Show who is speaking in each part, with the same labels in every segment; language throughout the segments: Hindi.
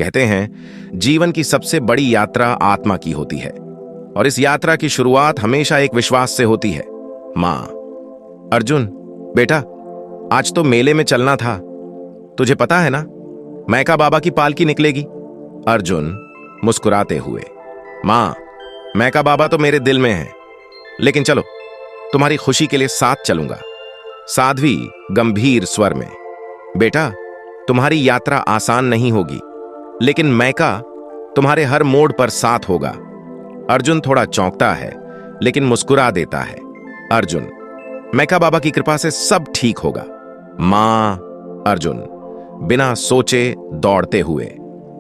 Speaker 1: कहते हैं जीवन की सबसे बड़ी यात्रा आत्मा की होती है और इस यात्रा की शुरुआत हमेशा एक विश्वास से होती है। मां। अर्जुन, बेटा, आज तो मेले में चलना था, तुझे पता है ना, मैका बाबा की पालकी निकलेगी। अर्जुन मुस्कुराते हुए, मां, मैका बाबा तो मेरे दिल में है, लेकिन चलो, तुम्हारी खुशी के लिए साथ चलूंगा। साध्वी गंभीर स्वर में, बेटा, तुम्हारी यात्रा आसान नहीं होगी, लेकिन मैका तुम्हारे हर मोड़ पर साथ होगा। अर्जुन थोड़ा चौंकता है, लेकिन मुस्कुरा देता है। अर्जुन, मैका बाबा की कृपा से सब ठीक होगा। मां। अर्जुन बिना सोचे दौड़ते हुए,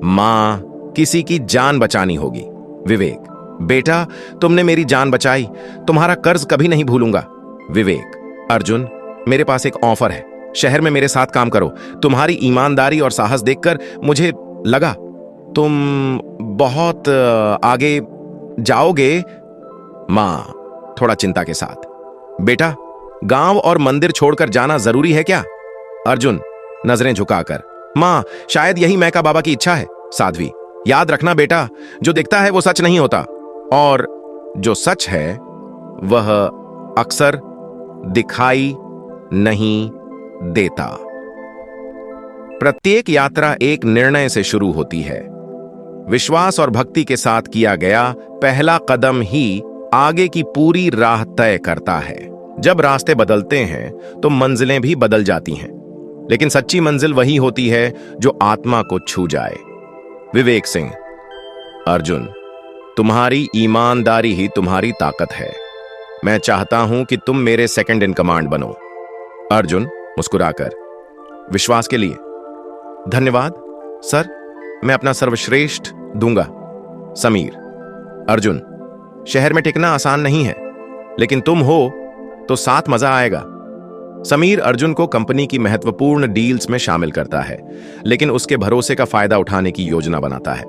Speaker 1: मां, किसी की जान बचानी होगी। विवेक, बेटा, तुमने मेरी जान बचाई, तुम्हारा कर्ज कभी नहीं भूलूंगा। विवेक, अर्जुन, मेरे पास एक ऑफर है, शहर में मेरे साथ काम करो। तुम्हारी ईमानदारी और साहस देखकर मुझे लगा तुम बहुत आगे जाओगे। मां थोड़ा चिंता के साथ, बेटा, गांव और मंदिर छोड़कर जाना जरूरी है क्या? अर्जुन नजरें झुकाकर, मां, शायद यही मैका बाबा की इच्छा है। साध्वी, याद रखना बेटा, जो दिखता है वो सच नहीं होता, और जो सच है वह अक्सर दिखाई नहीं देता। प्रत्येक यात्रा एक निर्णय से शुरू होती है। विश्वास और भक्ति के साथ किया गया पहला कदम ही आगे की पूरी राह तय करता है। जब रास्ते बदलते हैं तो मंजिलें भी बदल जाती हैं, लेकिन सच्ची मंजिल वही होती है जो आत्मा को छू जाए। विवेक सिंह, अर्जुन, तुम्हारी ईमानदारी ही तुम्हारी ताकत है। मैं चाहता हूं कि तुम मेरे सेकंड इन कमांड बनो। अर्जुन मुस्कुराकर, विश्वास के लिए धन्यवाद सर, मैं अपना सर्वश्रेष्ठ दूंगा। समीर, अर्जुन, शहर में टिकना आसान नहीं है, लेकिन तुम हो तो साथ मजा आएगा। समीर अर्जुन को कंपनी की महत्वपूर्ण डील्स में शामिल करता है, लेकिन उसके भरोसे का फायदा उठाने की योजना बनाता है।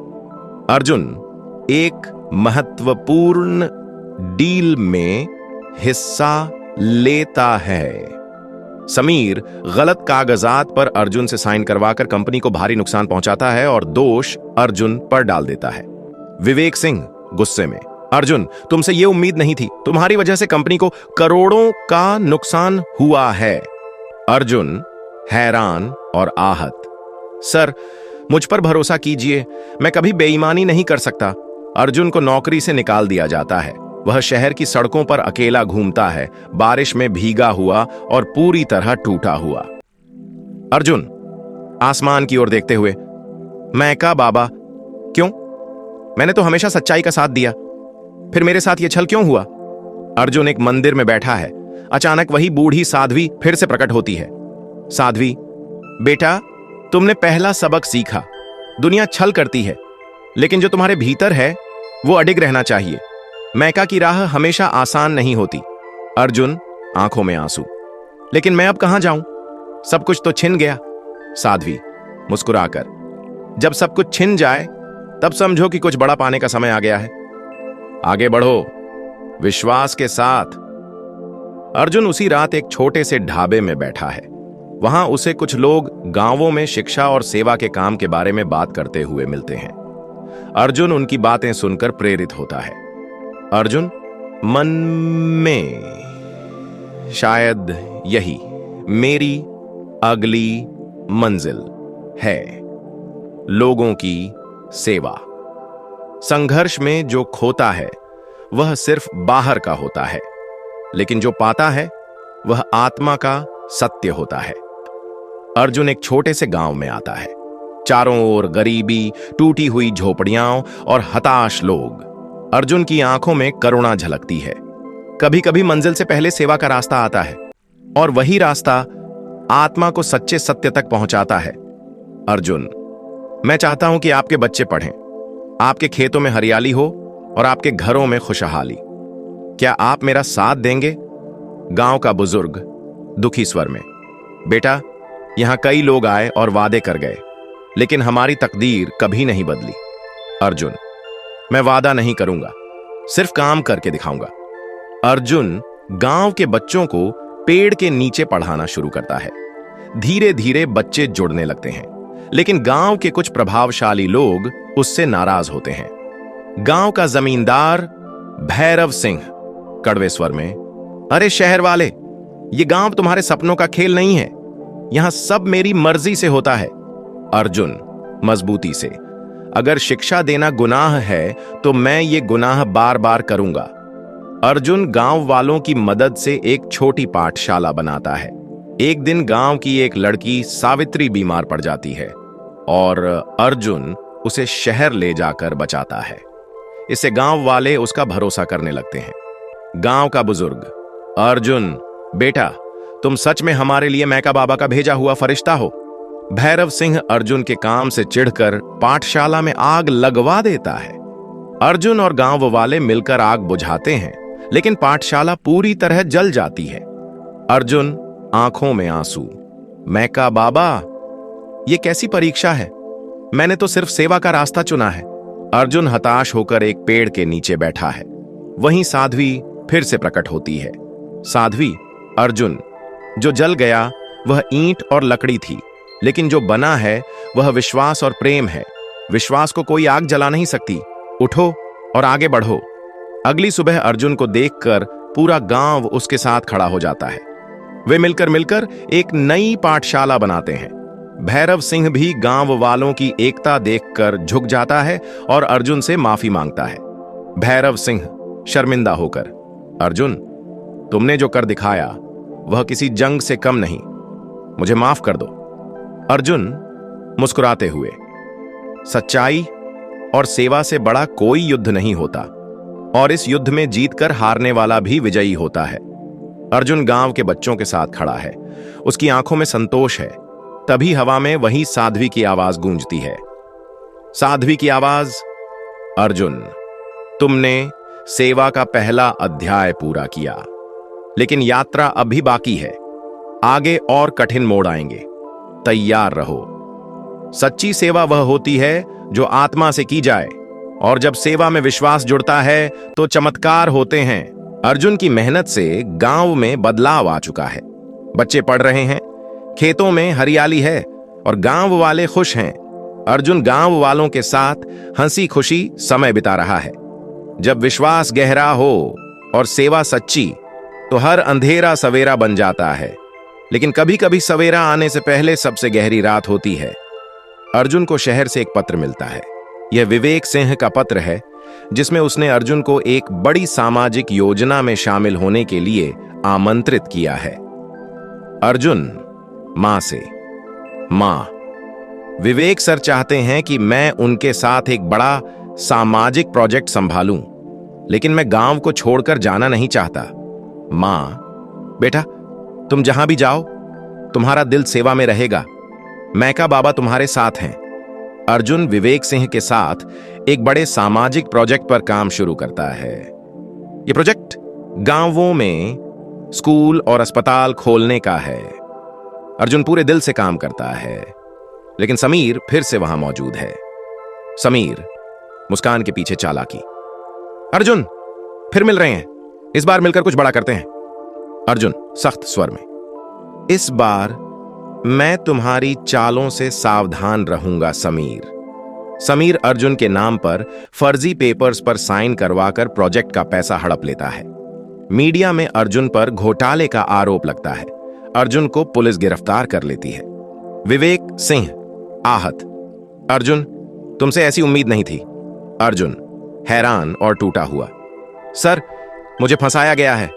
Speaker 1: अर्जुन एक महत्वपूर्ण डील में हिस्सा लेता है। समीर गलत कागजात पर अर्जुन से साइन करवाकर कंपनी को भारी नुकसान पहुंचाता है और दोष अर्जुन पर डाल देता है। विवेक सिंह गुस्से में, अर्जुन, तुमसे यह उम्मीद नहीं थी, तुम्हारी वजह से कंपनी को करोड़ों का नुकसान हुआ है। अर्जुन हैरान और आहत, सर, मुझ पर भरोसा कीजिए, मैं कभी बेईमानी नहीं कर सकता। अर्जुन को नौकरी से निकाल दिया जाता है। वह शहर की सड़कों पर अकेला घूमता है, बारिश में भीगा हुआ और पूरी तरह टूटा हुआ। अर्जुन आसमान की ओर देखते हुए, मैका बाबा, क्यों? मैंने तो हमेशा सच्चाई का साथ दिया, फिर मेरे साथ यह छल क्यों हुआ? अर्जुन एक मंदिर में बैठा है। अचानक वही बूढ़ी साध्वी फिर से प्रकट होती है। साध्वी, बेटा, तुमने पहला सबक सीखा। दुनिया छल करती है, लेकिन जो तुम्हारे भीतर है वो अडिग रहना चाहिए। मैका की राह हमेशा आसान नहीं होती। अर्जुन आंखों में आंसू, लेकिन मैं अब कहां जाऊं? सब कुछ तो छिन गया। साध्वी मुस्कुराकर, जब सब कुछ छिन जाए तब समझो कि कुछ बड़ा पाने का समय आ गया है। आगे बढ़ो विश्वास के साथ। अर्जुन उसी रात एक छोटे से ढाबे में बैठा है। वहां उसे कुछ लोग गांवों में शिक्षा और सेवा के काम के बारे में बात करते हुए मिलते हैं। अर्जुन उनकी बातें सुनकर प्रेरित होता है। अर्जुन मन में, शायद यही मेरी अगली मंजिल है। लोगों की सेवा। संघर्ष में जो खोता है वह सिर्फ बाहर का होता है, लेकिन जो पाता है वह आत्मा का सत्य होता है। अर्जुन एक छोटे से गांव में आता है। चारों ओर गरीबी, टूटी हुई झोपड़ियां और हताश लोग। अर्जुन की आंखों में करुणा झलकती है। कभी कभी मंजिल से पहले सेवा का रास्ता आता है, और वही रास्ता आत्मा को सच्चे सत्य तक पहुंचाता है। अर्जुन, मैं चाहता हूं कि आपके बच्चे पढ़ें, आपके खेतों में हरियाली हो और आपके घरों में खुशहाली। क्या आप मेरा साथ देंगे? गांव का बुजुर्ग दुखी स्वर में, बेटा, यहां कई लोग आए और वादे कर गए, लेकिन हमारी तकदीर कभी नहीं बदली। अर्जुन, मैं वादा नहीं करूंगा, सिर्फ काम करके दिखाऊंगा। अर्जुन गांव के बच्चों को पेड़ के नीचे पढ़ाना शुरू करता है। धीरे धीरे बच्चे जुड़ने लगते हैं। लेकिन गांव के कुछ प्रभावशाली लोग उससे नाराज होते हैं। गांव का जमींदार भैरव सिंह कड़वे स्वर में, अरे शहर वाले, ये गांव तुम्हारे सपनों का खेल नहीं है, यहां सब मेरी मर्जी से होता है। अर्जुन मजबूती से, अगर शिक्षा देना गुनाह है तो मैं ये गुनाह बार बार करूंगा। अर्जुन गांव वालों की मदद से एक छोटी पाठशाला बनाता है। एक दिन गांव की एक लड़की सावित्री बीमार पड़ जाती है और अर्जुन उसे शहर ले जाकर बचाता है। इससे गांव वाले उसका भरोसा करने लगते हैं। गांव का बुजुर्ग, अर्जुन बेटा, तुम सच में हमारे लिए मैका बाबा का भेजा हुआ फरिश्ता हो। भैरव सिंह अर्जुन के काम से चिढ़कर पाठशाला में आग लगवा देता है। अर्जुन और गांव वाले मिलकर आग बुझाते हैं, लेकिन पाठशाला पूरी तरह जल जाती है। अर्जुन आंखों में आंसू, मैका बाबा, ये कैसी परीक्षा है? मैंने तो सिर्फ सेवा का रास्ता चुना है। अर्जुन हताश होकर एक पेड़ के नीचे बैठा है। वहीं साध्वी फिर से प्रकट होती है। साध्वी, अर्जुन, जो जल गया वह ईंट और लकड़ी थी, लेकिन जो बना है वह विश्वास और प्रेम है। विश्वास को कोई आग जला नहीं सकती। उठो और आगे बढ़ो। अगली सुबह अर्जुन को देखकर पूरा गांव उसके साथ खड़ा हो जाता है। वे मिलकर एक नई पाठशाला बनाते हैं। भैरव सिंह भी गांव वालों की एकता देखकर झुक जाता है और अर्जुन से माफी मांगता है। भैरव सिंह शर्मिंदा होकर, अर्जुन, तुमने जो कर दिखाया वह किसी जंग से कम नहीं, मुझे माफ कर दो। अर्जुन मुस्कुराते हुए, सच्चाई और सेवा से बड़ा कोई युद्ध नहीं होता और इस युद्ध में जीतकर हारने वाला भी विजयी होता है। अर्जुन गांव के बच्चों के साथ खड़ा है। उसकी आंखों में संतोष है। तभी हवा में वही साध्वी की आवाज गूंजती है। साध्वी की आवाज, अर्जुन, तुमने सेवा का पहला अध्याय पूरा किया, लेकिन यात्रा अभी बाकी है। आगे और कठिन मोड़ आएंगे, तैयार रहो। सच्ची सेवा वह होती है जो आत्मा से की जाए, और जब सेवा में विश्वास जुड़ता है तो चमत्कार होते हैं। अर्जुन की मेहनत से गांव में बदलाव आ चुका है। बच्चे पढ़ रहे हैं, खेतों में हरियाली है और गांव वाले खुश हैं। अर्जुन गांव वालों के साथ हंसी खुशी समय बिता रहा है। जब विश्वास गहरा हो और सेवा सच्ची, तो हर अंधेरा सवेरा बन जाता है। लेकिन कभी कभी सवेरा आने से पहले सबसे गहरी रात होती है। अर्जुन को शहर से एक पत्र मिलता है। यह विवेक सिंह का पत्र है, जिसमें उसने अर्जुन को एक बड़ी सामाजिक योजना में शामिल होने के लिए आमंत्रित किया है। अर्जुन मां से, मां, विवेक सर चाहते हैं कि मैं उनके साथ एक बड़ा सामाजिक प्रोजेक्ट संभालूं, लेकिन मैं गांव को छोड़कर जाना नहीं चाहता। मां, बेटा, तुम जहां भी जाओ, तुम्हारा दिल सेवा में रहेगा। मैका बाबा तुम्हारे साथ हैं। अर्जुन विवेक सिंह के साथ एक बड़े सामाजिक प्रोजेक्ट पर काम शुरू करता है। यह प्रोजेक्ट गांवों में स्कूल और अस्पताल खोलने का है। अर्जुन पूरे दिल से काम करता है, लेकिन समीर फिर से वहां मौजूद है। समीर मुस्कान के पीछे चालाकी, अर्जुन फिर मिल रहे हैं, इस बार मिलकर कुछ बड़ा करते हैं। अर्जुन सख्त स्वर में, इस बार मैं तुम्हारी चालों से सावधान रहूंगा समीर। समीर अर्जुन के नाम पर फर्जी पेपर्स पर साइन करवाकर प्रोजेक्ट का पैसा हड़प लेता है। मीडिया में अर्जुन पर घोटाले का आरोप लगता है। अर्जुन को पुलिस गिरफ्तार कर लेती है। विवेक सिंह आहत, अर्जुन, तुमसे ऐसी उम्मीद नहीं थी। अर्जुन हैरान और टूटा हुआ, सर, मुझे फंसाया गया है।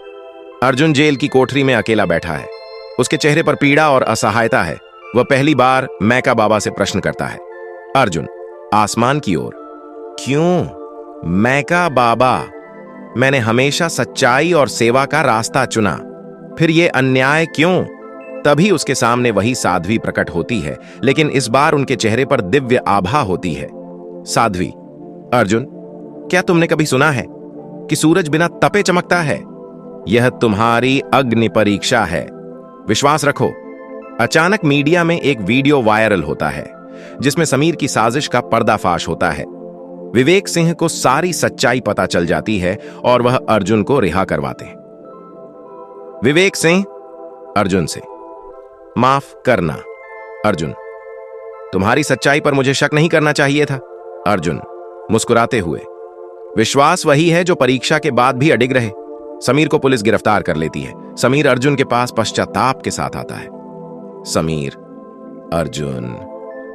Speaker 1: अर्जुन जेल की कोठरी में अकेला बैठा है। उसके चेहरे पर पीड़ा और असहायता है। वह पहली बार मैका बाबा से प्रश्न करता है। अर्जुन आसमान की ओर, क्यों मैका बाबा? मैंने हमेशा सच्चाई और सेवा का रास्ता चुना, फिर ये अन्याय क्यों? तभी उसके सामने वही साध्वी प्रकट होती है, लेकिन इस बार उनके चेहरे पर दिव्य आभा होती है। साध्वी, अर्जुन, क्या तुमने कभी सुना है कि सूरज बिना तपे चमकता है? यह तुम्हारी अग्नि परीक्षा है, विश्वास रखो। अचानक मीडिया में एक वीडियो वायरल होता है, जिसमें समीर की साजिश का पर्दाफाश होता है। विवेक सिंह को सारी सच्चाई पता चल जाती है और वह अर्जुन को रिहा करवाते हैं। विवेक सिंह अर्जुन से, माफ करना अर्जुन, तुम्हारी सच्चाई पर मुझे शक नहीं करना चाहिए था। अर्जुन मुस्कुराते हुए, विश्वास वही है जो परीक्षा के बाद भी अडिग रहे। समीर को पुलिस गिरफ्तार कर लेती है। समीर अर्जुन के पास पश्चाताप के साथ आता है। समीर, अर्जुन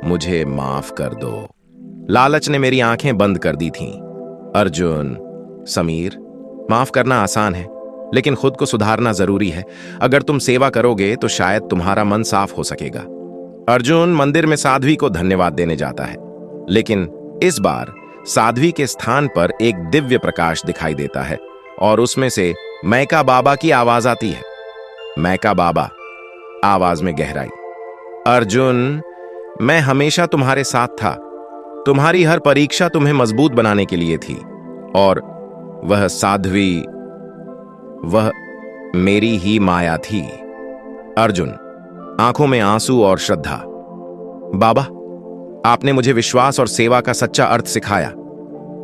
Speaker 1: मुझे माफ कर दो। लालच ने मेरी आंखें बंद कर दी थीं। अर्जुन, समीर, माफ करना आसान है, लेकिन खुद को सुधारना जरूरी है। अगर तुम सेवा करोगे तो शायद तुम्हारा मन साफ हो सकेगा। अर्जुन मंदिर में साध्वी को धन्यवाद देने जाता है, लेकिन इस बार साध्वी के स्थान पर एक दिव्य प्रकाश दिखाई देता है और उसमें से मैका बाबा की आवाज आती है। मैका बाबा, आवाज में गहराई। अर्जुन, मैं हमेशा तुम्हारे साथ था। तुम्हारी हर परीक्षा तुम्हें मजबूत बनाने के लिए थी, और वह साध्वी, वह मेरी ही माया थी। अर्जुन, आंखों में आंसू और श्रद्धा। बाबा, आपने मुझे विश्वास और सेवा का सच्चा अर्थ सिखाया।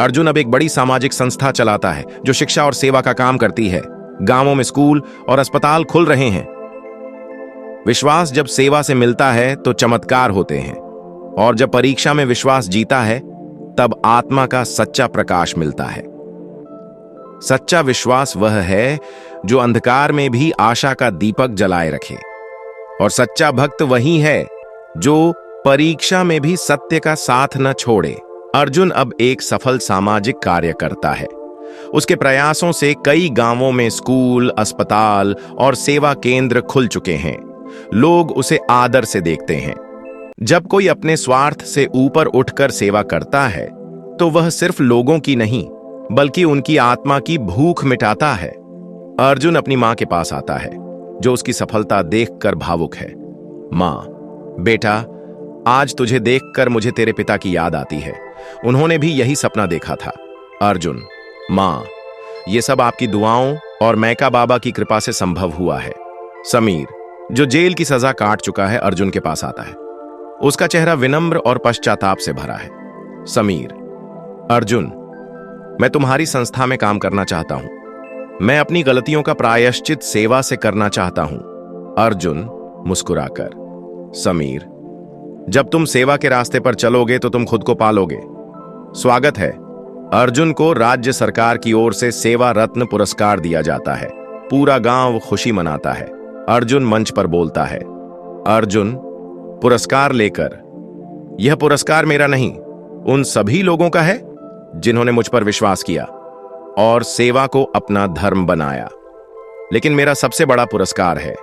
Speaker 1: अर्जुन अब एक बड़ी सामाजिक संस्था चलाता है जो शिक्षा और सेवा का काम करती है। गांवों में स्कूल और अस्पताल खुल रहे हैं। विश्वास जब सेवा से मिलता है तो चमत्कार होते हैं, और जब परीक्षा में विश्वास जीता है तब आत्मा का सच्चा प्रकाश मिलता है। सच्चा विश्वास वह है जो अंधकार में भी आशा का दीपक जलाए रखे, और सच्चा भक्त वही है जो परीक्षा में भी सत्य का साथ न छोड़े। अर्जुन अब एक सफल सामाजिक कार्य करता है। उसके प्रयासों से कई गांवों में स्कूल, अस्पताल और सेवा केंद्र खुल चुके हैं। लोग उसे आदर से देखते हैं। जब कोई अपने स्वार्थ से ऊपर उठकर सेवा करता है तो वह सिर्फ लोगों की नहीं बल्कि उनकी आत्मा की भूख मिटाता है। अर्जुन अपनी मां के पास आता है जो उसकी सफलता देखकर भावुक है। मां, बेटा, आज तुझे देखकर मुझे तेरे पिता की याद आती है। उन्होंने भी यही सपना देखा था। अर्जुन, मां, ये सब आपकी दुआओं और मैका बाबा की कृपा से संभव हुआ है। समीर, जो जेल की सजा काट चुका है, अर्जुन के पास आता है। उसका चेहरा विनम्र और पश्चाताप से भरा है। समीर, अर्जुन, मैं तुम्हारी संस्था में काम करना चाहता हूं। मैं अपनी गलतियों का प्रायश्चित सेवा से करना चाहता हूं। अर्जुन मुस्कुराकर, समीर, जब तुम सेवा के रास्ते पर चलोगे तो तुम खुद को पालोगे। स्वागत है। अर्जुन को राज्य सरकार की ओर से सेवा रत्न पुरस्कार दिया जाता है। पूरा गांव खुशी मनाता है। अर्जुन मंच पर बोलता है। अर्जुन पुरस्कार लेकर, यह पुरस्कार मेरा नहीं, उन सभी लोगों का है जिन्होंने मुझ पर विश्वास किया और सेवा को अपना धर्म बनाया। लेकिन मेरा सबसे बड़ा पुरस्कार है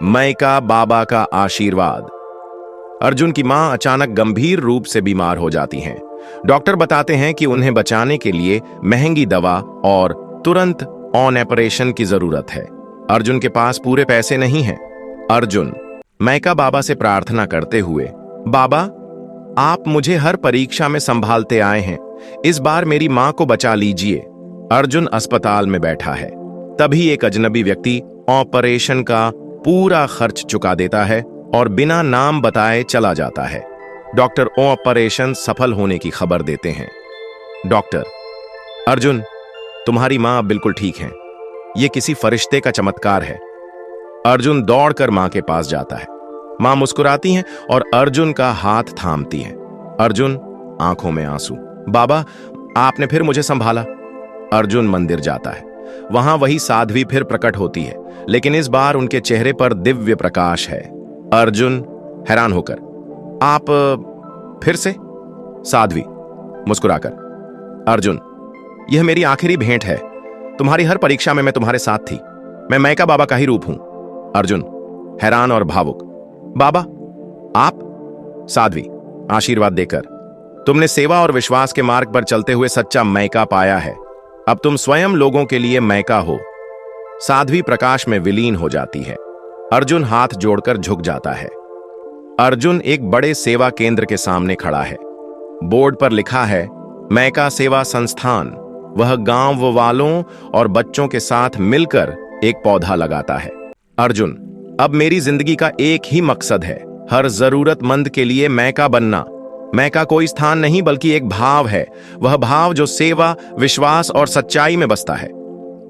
Speaker 1: मैका बाबा का आशीर्वाद। अर्जुन की मां अचानक गंभीर रूप से बीमार हो जाती हैं। डॉक्टर बताते हैं कि उन्हें बचाने के लिए महंगी दवा और तुरंत ऑन ऑपरेशन की जरूरत है। अर्जुन के पास पूरे पैसे नहीं हैं। अर्जुन मैका बाबा से प्रार्थना करते हुए, बाबा, आप मुझे हर परीक्षा में संभालते आए हैं, इस बार मेरी मां को बचा लीजिए। अर्जुन अस्पताल में बैठा है। तभी एक अजनबी व्यक्ति ऑपरेशन का पूरा खर्च चुका देता है और बिना नाम बताए चला जाता है। डॉक्टर ऑपरेशन सफल होने की खबर देते हैं। डॉक्टर, अर्जुन, तुम्हारी मां अब बिल्कुल ठीक है। यह किसी फरिश्ते का चमत्कार है। अर्जुन दौड़कर मां के पास जाता है। मां मुस्कुराती हैं और अर्जुन का हाथ थामती हैं। अर्जुन आंखों में आंसू, बाबा, आपने फिर मुझे संभाला। अर्जुन मंदिर जाता है। वहां वही साध्वी फिर प्रकट होती है, लेकिन इस बार उनके चेहरे पर दिव्य प्रकाश है। अर्जुन हैरान होकर, आप फिर से? साध्वी मुस्कुराकर, अर्जुन, यह मेरी आखिरी भेंट है। तुम्हारी हर परीक्षा में मैं तुम्हारे साथ थी। मैं मैका बाबा का ही रूप हूं। अर्जुन हैरान और भावुक, बाबा, आप? साध्वी आशीर्वाद देकर, तुमने सेवा और विश्वास के मार्ग पर चलते हुए सच्चा मैका पाया है। अब तुम स्वयं लोगों के लिए मैका हो। साध्वी प्रकाश में विलीन हो जाती है। अर्जुन हाथ जोड़कर झुक जाता है। अर्जुन एक बड़े सेवा केंद्र के सामने खड़ा है। बोर्ड पर लिखा है मैका सेवा संस्थान। वह गांव वालों और बच्चों के साथ मिलकर एक पौधा लगाता है। अर्जुन, अब मेरी जिंदगी का एक ही मकसद है, हर जरूरतमंद के लिए मैका बनना। मैका कोई स्थान नहीं बल्कि एक भाव है, वह भाव जो सेवा, विश्वास और सच्चाई में बसता है,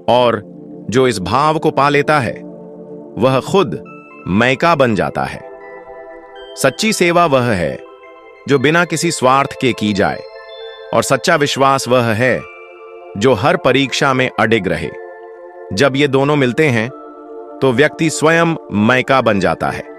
Speaker 1: और जो इस भाव को पा लेता है वह खुद मैका बन जाता है। सच्ची सेवा वह है जो बिना किसी स्वार्थ के की जाए। और सच्चा विश्वास वह है जो हर परीक्षा में अडिग रहे। जब ये दोनों मिलते हैं तो व्यक्ति स्वयं मायका बन जाता है।